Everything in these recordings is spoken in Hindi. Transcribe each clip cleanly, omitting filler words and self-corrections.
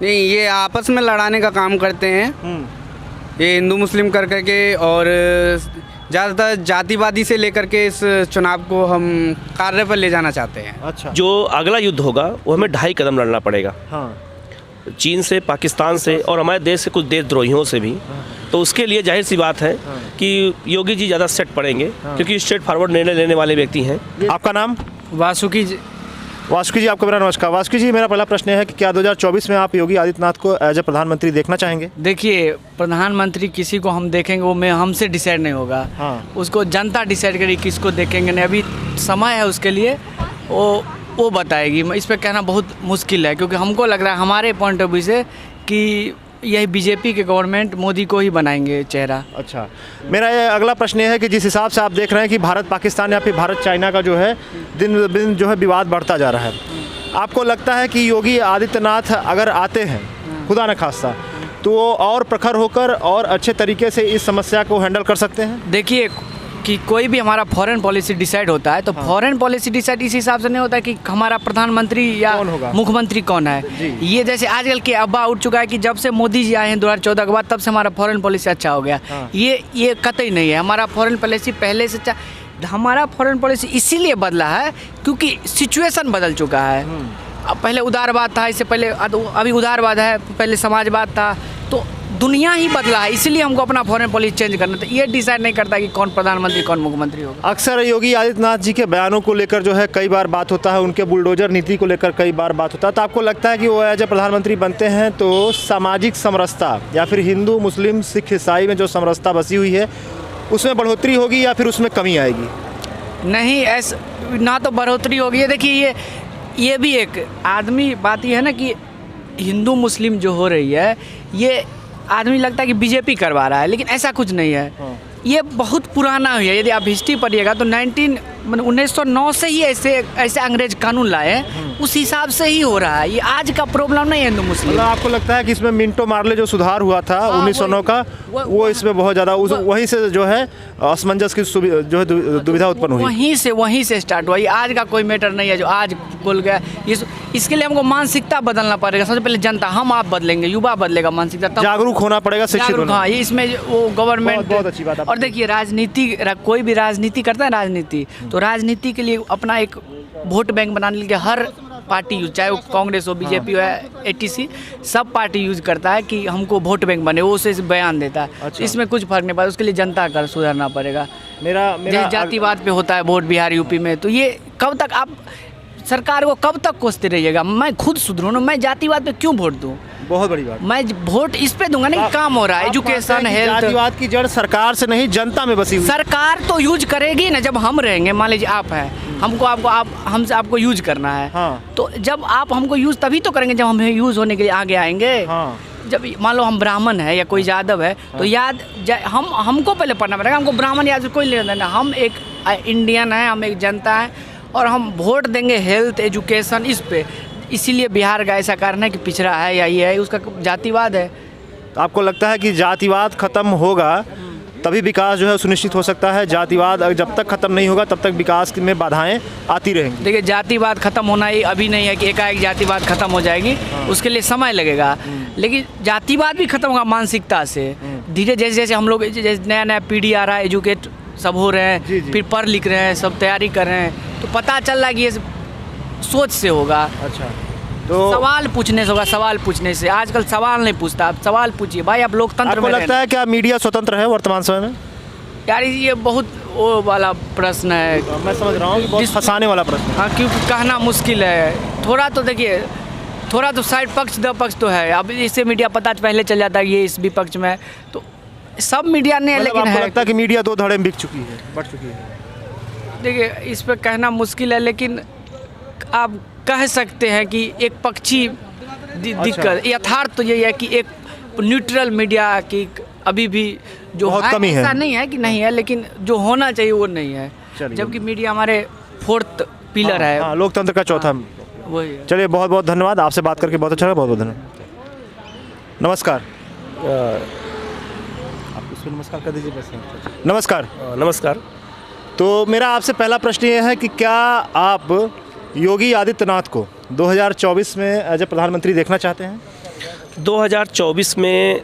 नहीं, ये आपस में लड़ाने का काम करते हैं, ये हिंदू मुस्लिम कर करके, और ज़्यादातर जातिवादी से लेकर के इस चुनाव को हम कार्य पर ले जाना चाहते हैं। अच्छा। जो अगला युद्ध होगा वो हमें 2.5 कदम लड़ना पड़ेगा, हाँ। चीन से, पाकिस्तान से और हमारे देश से कुछ देशद्रोहियों से भी। तो उसके लिए जाहिर सी बात है कि योगी जी ज़्यादा सेट पड़ेंगे, क्योंकि स्ट्रेट फॉरवर्ड निर्णय लेने वाले व्यक्ति हैं। आपका नाम? वासुकी जी। वासुकी जी, आपको मेरा नमस्कार। वासुकी जी, मेरा पहला प्रश्न है कि क्या 2024 में आप योगी आदित्यनाथ को एज ए प्रधानमंत्री देखना चाहेंगे? देखिए, प्रधानमंत्री किसी को हम देखेंगे वो में हमसे डिसाइड नहीं होगा, हाँ। उसको जनता डिसाइड करेगी किसको देखेंगे। नहीं, अभी समय है उसके लिए, वो बताएगी। इस पर कहना बहुत मुश्किल है, क्योंकि हमको लग रहा है हमारे पॉइंट ऑफ व्यू से कि यही बीजेपी के गवर्नमेंट मोदी को ही बनाएंगे चेहरा। अच्छा, मेरा ये अगला प्रश्न ये है कि जिस हिसाब से आप देख रहे हैं कि भारत पाकिस्तान या फिर भारत चाइना का जो है दिन ब दिन जो है विवाद बढ़ता जा रहा है, आपको लगता है कि योगी आदित्यनाथ अगर आते हैं, खुदा न खास्ता, तो वो और प्रखर होकर और अच्छे तरीके से इस समस्या को हैंडल कर सकते हैं? देखिए कि कोई भी हमारा फॉरेन पॉलिसी डिसाइड होता है तो फॉरेन पॉलिसी डिसाइड इस हिसाब से नहीं होता है कि हमारा प्रधानमंत्री या मुख्यमंत्री कौन है। ये जैसे आजकल के अब्बा उठ चुका है कि जब से मोदी जी आए हैं 2014 के बाद, तब से हमारा फॉरेन पॉलिसी अच्छा हो गया। ये कतई नहीं है। हमारा फॉरेन पॉलिसी पहले से हमारा फॉरेन पॉलिसी इसीलिए बदला है क्योंकि सिचुएशन बदल चुका है। अब पहले उदारवाद था, इससे पहले अभी उदारवाद है, पहले समाजवाद था, तो दुनिया ही बदला है। इसीलिए हमको अपना फॉरेन पॉलिसी चेंज करना था। ये डिसाइड नहीं करता कि कौन प्रधानमंत्री कौन मुख्यमंत्री होगा। अक्सर योगी आदित्यनाथ जी के बयानों को लेकर जो है कई बार बात होता है, उनके बुलडोजर नीति को लेकर कई बार बात होता है। तो आपको लगता है कि वो एज ए प्रधानमंत्री बनते हैं तो सामाजिक समरसता या फिर हिंदू मुस्लिम सिख ईसाई में जो समरसता बसी हुई है उसमें बढ़ोतरी होगी या फिर उसमें कमी आएगी? नहीं, ऐसा ना तो बढ़ोतरी होगी। देखिए, ये भी एक आदमी बात ये है ना कि हिंदू मुस्लिम जो हो रही है, ये आदमी लगता है कि बीजेपी करवा रहा है, लेकिन ऐसा कुछ नहीं है। ये बहुत पुराना है। यदि आप हिस्ट्री पढ़िएगा तो 1909 से ही ऐसे अंग्रेज कानून लाए, उस हिसाब से ही हो रहा है। ये आज का प्रॉब्लम नहीं है हिंदू मुस्लिम। मतलब आपको लगता है कि इसमें मिंटो मार्ले जो सुधार हुआ था 1909 का, वो इसमें बहुत ज़्यादा वहीं से जो है असमंजस की जो है दुविधा उत्पन्न हुई, वहीं से स्टार्ट हुआ। ये आज का कोई मैटर नहीं है जो आज बोल गया। इसके लिए हमको मानसिकता बदलना पड़ेगा। सबसे पहले जनता, हम आप बदलेंगे, युवा बदलेगा, मानसिकता जागरूक होना पड़ेगा, शिक्षित होना। हाँ, ये इसमें वो गवर्नमेंट बहुत अच्छी बात। और देखिए, राजनीति, कोई भी राजनीति करता है राजनीति, तो राजनीति के लिए अपना एक वोट बैंक बनाने के लिए हर पार्टी यूज, चाहे वो कांग्रेस हो, बीजेपी हो या एटीसी, सब पार्टी यूज करता है कि हमको वोट बैंक बने, वो उसे बयान देता है। अच्छा। इसमें कुछ फर्क नहीं पड़ता। उसके लिए जनता का सुधारना पड़ेगा। मेरा जातिवाद पे होता है वोट बिहार यूपी में, तो ये कब तक आप सरकार को कब तक कोसते रहिएगा? मैं खुद सुधरूँ ना, मैं जातिवाद पे क्यों वोट दूँ? बहुत बड़ी बात। मैं वोट इस पे दूंगा ना कि काम हो रहा है, एजुकेशन, हेल्थ। जातिवाद की जड़ सरकार से नहीं, जनता में बसी हुई। सरकार तो यूज करेगी ना, जब हम रहेंगे। मान लीजिए आप हैं, हमसे आपको यूज करना है, तो जब आप हमको यूज तभी तो करेंगे जब हम यूज होने के लिए आगे आएंगे। जब मान लो हम ब्राह्मण है या कोई यादव है, तो हमको पहले पढ़ना पड़ेगा। हमको ब्राह्मण यादव कोई लेना देना, हम एक इंडियन है, हम एक जनता है, और हम वोट देंगे हेल्थ, एजुकेशन, इस पे। इसीलिए बिहार का ऐसा कारण है कि पिछड़ा है या ये है, उसका जातिवाद है। तो आपको लगता है कि जातिवाद खत्म होगा तभी विकास जो है सुनिश्चित हो सकता है? जातिवाद जब तक खत्म नहीं होगा तब तक विकास में बाधाएं आती रहेंगी। देखिए, जातिवाद खत्म होना ही अभी नहीं है कि एकाएक जातिवाद खत्म हो जाएगी। उसके लिए समय लगेगा, लेकिन जातिवाद भी खत्म होगा मानसिकता से धीरे। जैसे जैसे हम लोग नया पीढ़ी आ रहा है, एजुकेट सब हो रहे हैं, फिर पढ़ लिख रहे हैं, सब तैयारी कर रहे हैं, तो पता चल रहा है कि ये सोच से होगा। अच्छा, तो सवाल पूछने से होगा। सवाल पूछने से आजकल सवाल नहीं पूछता, आप सवाल पूछिए भाई। आप लोकतंत्र में लगता है क्या मीडिया स्वतंत्र है वर्तमान समय में? यार, ये बहुत वो वाला प्रश्न है। मैं समझ रहा हूँ, बहुत फंसाने वाला प्रश्न। हाँ, क्योंकि कहना मुश्किल है थोड़ा। तो देखिए, थोड़ा तो साइड पक्ष दो पक्ष तो है। अब इससे मीडिया पता पहले चल जाता है ये इस विपक्ष में, तो सब मीडिया ने, लेकिन आपको लगता है कि मीडिया दो धड़े में बिक चुकी है, बढ़ चुकी है? देखिए, इस पर कहना मुश्किल है, लेकिन आप कह सकते हैं कि एक पक्षी दिक्कत। यथार्थ तो यही है कि एक न्यूट्रल मीडिया की अभी भी जो बहुत कमी है। ऐसा नहीं है कि नहीं है, लेकिन जो होना चाहिए वो नहीं है। जबकि मीडिया हमारे 4th पिलर है, लोकतंत्र का चौथा वही है। चलिए, बहुत बहुत धन्यवाद, आपसे बात करके बहुत अच्छा लगा। बहुत बहुत धन्यवाद। नमस्कार। आप इसको नमस्कार कर दीजिए बस। नमस्कार। नमस्कार। तो मेरा आपसे पहला प्रश्न ये है कि क्या आप योगी आदित्यनाथ को 2024 में एज ए प्रधानमंत्री देखना चाहते हैं? 2024 में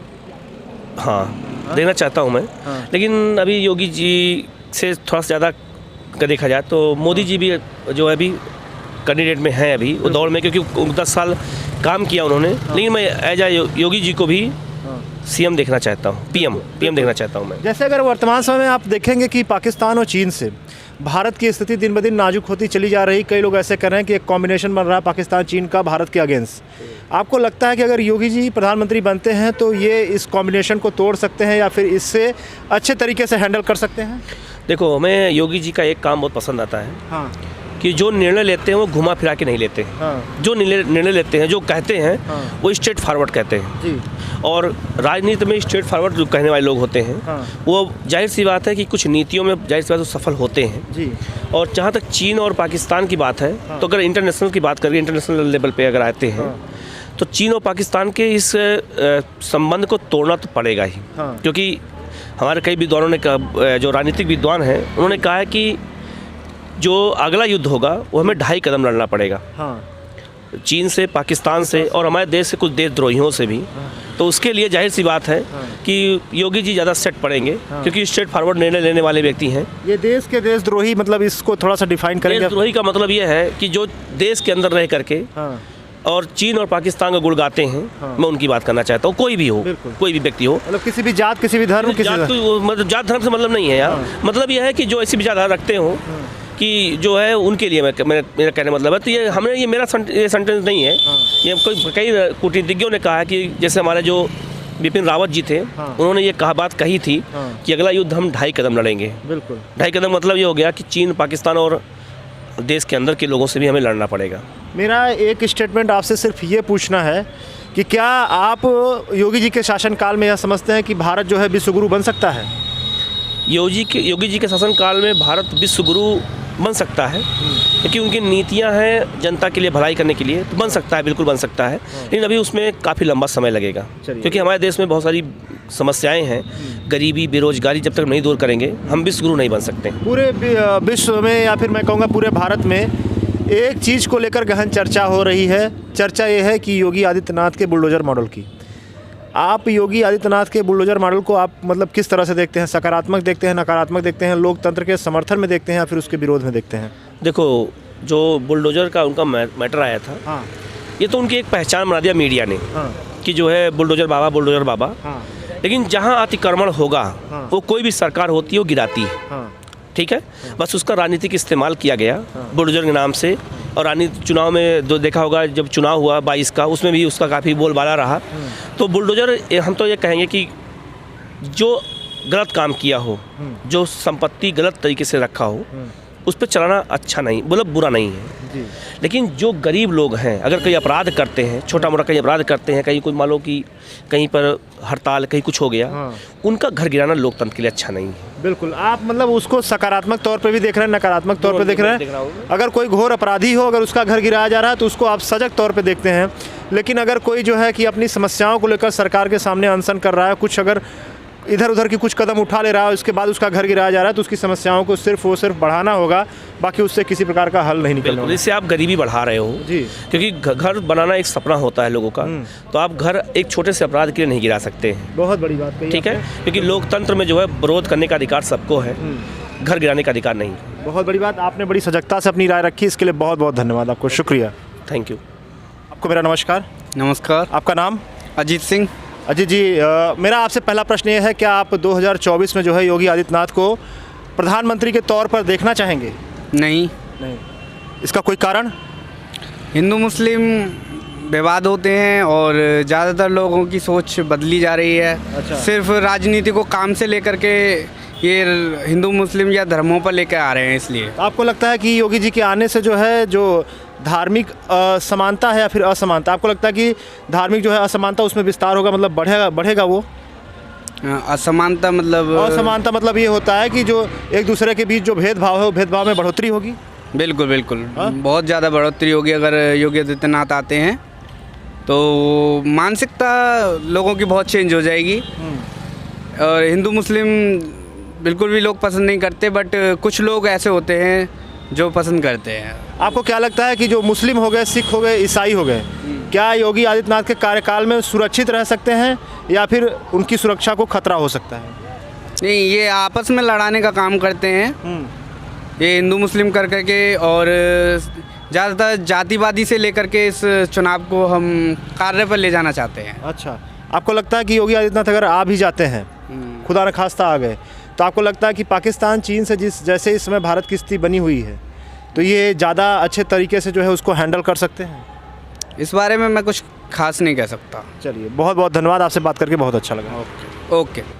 हाँ देना चाहता हूँ मैं, लेकिन अभी योगी जी से थोड़ा सा ज़्यादा का देखा जाए तो मोदी जी भी जो है अभी कैंडिडेट में हैं अभी वो दौड़ में, क्योंकि 10 साल काम किया उन्होंने। लेकिन मैं एज योगी जी को भी सीएम देखना चाहता हूँ, पीएम देखना चाहता हूँ मैं। जैसे अगर वर्तमान समय में आप देखेंगे कि पाकिस्तान और चीन से भारत की स्थिति दिन ब दिन नाजुक होती चली जा रही, कई लोग ऐसे कर रहे हैं कि एक कॉम्बिनेशन बन रहा है पाकिस्तान चीन का भारत के अगेंस्ट। आपको लगता है कि अगर योगी जी प्रधानमंत्री बनते हैं तो ये इस कॉम्बिनेशन को तोड़ सकते हैं या फिर इससे अच्छे तरीके से हैंडल कर सकते हैं? देखो, हमें योगी जी का एक काम बहुत पसंद आता है हाँ कि जो निर्णय लेते हैं वो घुमा फिरा के नहीं लेते हैं। हाँ जो निर्णय लेते हैं, जो कहते हैं वो स्ट्रेट फॉरवर्ड कहते हैं जी और राजनीति में स्ट्रेट फॉरवर्ड जो कहने वाले लोग होते हैं वो जाहिर सी बात है कि कुछ नीतियों में जाहिर सी बात है सफल होते हैं जी। और जहाँ तक चीन और पाकिस्तान की बात है तो अगर इंटरनेशनल की बात करें, इंटरनेशनल लेवल पे अगर आते हैं तो चीन और पाकिस्तान के इस संबंध को तोड़ना तो पड़ेगा ही, क्योंकि हमारे कई विद्वानों ने कहा, जो राजनीतिक विद्वान हैं उन्होंने कहा है कि जो अगला युद्ध होगा वो हमें 2.5 कदम लड़ना पड़ेगा चीन से, पाकिस्तान से और हमारे देश से कुछ देशद्रोहियों से भी। तो उसके लिए जाहिर सी बात है कि योगी जी ज़्यादा सेट पड़ेंगे, क्योंकि स्ट्रेट फॉरवर्ड निर्णय लेने वाले व्यक्ति हैं। ये देश के देशद्रोही, मतलब इसको थोड़ा सा डिफाइन करेंगे? देशद्रोही का मतलब ये है कि जो देश के अंदर रह करके और चीन और पाकिस्तान का गुण गाते हैं, मैं उनकी बात करना चाहता हूँ। कोई भी हो, कोई भी व्यक्ति हो, मतलब किसी भी जात, किसी भी धर्म, मतलब जात धर्म से मतलब नहीं है यार। मतलब यह है कि जो ऐसी विचारधारा रखते हो कि जो है उनके लिए मेरा कहने मतलब है। तो ये हमने ये मेरा सेंटेंस नहीं है, ये कई कूटनीतिज्ञों ने कहा है कि जैसे हमारे जो बिपिन रावत जी थे उन्होंने ये बात कही थी कि अगला युद्ध हम 2.5 कदम लड़ेंगे। बिल्कुल 2.5 कदम मतलब ये हो गया कि चीन, पाकिस्तान और देश के अंदर के लोगों से भी हमें लड़ना पड़ेगा। मेरा एक स्टेटमेंट आपसे सिर्फ ये पूछना है कि क्या आप योगी जी के शासनकाल में यह समझते हैं कि भारत जो है विश्वगुरु बन सकता है? योगी जी के शासनकाल में भारत विश्वगुरु बन सकता है, क्योंकि उनकी नीतियां हैं जनता के लिए भलाई करने के लिए, तो बन सकता है, बिल्कुल बन सकता है। लेकिन अभी उसमें काफ़ी लंबा समय लगेगा, क्योंकि हमारे देश में बहुत सारी समस्याएं हैं। गरीबी, बेरोजगारी जब तक नहीं दूर करेंगे हम विश्वगुरु नहीं बन सकते। पूरे विश्व में या फिर मैं कहूँगा पूरे भारत में एक चीज़ को लेकर गहन चर्चा हो रही है। चर्चा ये है कि योगी आदित्यनाथ के बुलडोजर मॉडल की। आप योगी आदित्यनाथ के बुलडोजर मॉडल को आप मतलब किस तरह से देखते हैं? सकारात्मक देखते हैं, नकारात्मक देखते हैं, लोकतंत्र के समर्थन में देखते हैं या फिर उसके विरोध में देखते हैं? देखो, जो बुलडोजर का उनका मैटर आया था, ये तो उनकी एक पहचान बना दिया मीडिया ने कि जो है बुलडोजर बाबा। लेकिन जहाँ अतिक्रमण होगा वो कोई भी सरकार होती है वो गिराती है, ठीक है। बस उसका राजनीतिक इस्तेमाल किया गया बुलडोजर के नाम से। और राजनीतिक चुनाव में जो देखा होगा, जब चुनाव हुआ 22 का, उसमें भी उसका काफ़ी बोलबाला रहा। तो बुलडोजर, हम तो ये कहेंगे कि जो गलत काम किया हो, जो संपत्ति गलत तरीके से रखा हो, उस पर चलाना अच्छा नहीं, मतलब बुरा नहीं है। लेकिन जो गरीब लोग हैं, अगर कहीं अपराध करते हैं, छोटा मोटा कहीं अपराध करते हैं, कहीं कोई मान लो कि कहीं पर हड़ताल, कहीं कुछ हो गया, उनका घर गिराना लोकतंत्र के लिए अच्छा नहीं है। बिल्कुल, आप मतलब उसको सकारात्मक तौर पे भी देख रहे हैं, नकारात्मक तौर पे देख रहे हैं। अगर कोई घोर अपराधी हो, अगर उसका घर गिराया जा रहा है तो उसको आप सजग तौर पे देखते हैं। लेकिन अगर कोई जो है कि अपनी समस्याओं को लेकर सरकार के सामने अनशन कर रहा है, कुछ अगर इधर उधर की कुछ कदम उठा ले रहा है, उसके बाद उसका घर गिराया जा रहा है, तो उसकी समस्याओं को सिर्फ बढ़ाना होगा, बाकी उससे किसी प्रकार का हल नहीं निकलना। इससे आप गरीबी बढ़ा रहे हो जी, क्योंकि घर बनाना एक सपना होता है लोगों का। तो आप घर एक छोटे से अपराध के लिए नहीं गिरा सकते हैं। बहुत बड़ी बात कही, ठीक है, क्योंकि लोकतंत्र में जो है विरोध करने का अधिकार सबको है, घर गिराने का अधिकार नहीं। बहुत बड़ी बात, आपने बड़ी सजगता से अपनी राय रखी, इसके लिए बहुत बहुत धन्यवाद आपको, शुक्रिया। Thank you. आपको मेरा नमस्कार। नमस्कार। आपका नाम? अजीत सिंह। अजीत जी, मेरा आपसे पहला प्रश्न ये है, क्या आप 2024 में जो है योगी आदित्यनाथ को प्रधानमंत्री के तौर पर देखना चाहेंगे? नहीं। इसका कोई कारण? हिंदू मुस्लिम विवाद होते हैं और ज़्यादातर लोगों की सोच बदली जा रही है। अच्छा। सिर्फ राजनीति को काम से लेकर के ये हिंदू मुस्लिम या धर्मों पर लेकर आ रहे हैं, इसलिए। आपको लगता है कि योगी जी के आने से जो है जो धार्मिक समानता है या फिर असमानता, आपको लगता है कि धार्मिक जो है असमानता उसमें विस्तार होगा, मतलब बढ़ेगा वो? असमानता मतलब ये होता है कि जो एक दूसरे के बीच जो भेदभाव है, वो भेदभाव में बढ़ोतरी होगी। बिल्कुल बहुत ज़्यादा बढ़ोतरी होगी अगर योगी आदित्यनाथ आते हैं, तो मानसिकता लोगों की बहुत चेंज हो जाएगी। और हिंदू मुस्लिम बिल्कुल भी लोग पसंद नहीं करते, बट कुछ लोग ऐसे होते हैं जो पसंद करते हैं। आपको क्या लगता है कि जो मुस्लिम हो गए, सिख हो गए, ईसाई हो गए, क्या योगी आदित्यनाथ के कार्यकाल में सुरक्षित रह सकते हैं या फिर उनकी सुरक्षा को खतरा हो सकता है? नहीं, ये आपस में लड़ाने का काम करते हैं, ये हिंदू मुस्लिम कर करके, और ज़्यादातर जातिवादी से लेकर के इस चुनाव को हम कार्य पर ले जाना चाहते हैं। अच्छा, आपको लगता है कि योगी आदित्यनाथ अगर आ भी जाते हैं, खुदा न खास्ता आ गए, तो आपको लगता है कि पाकिस्तान चीन से जैसे इस समय भारत की स्थिति बनी हुई है, तो ये ज़्यादा अच्छे तरीके से जो है उसको हैंडल कर सकते हैं? इस बारे में मैं कुछ खास नहीं कह सकता। चलिए, बहुत बहुत धन्यवाद, आपसे बात करके बहुत अच्छा लगा। ओके।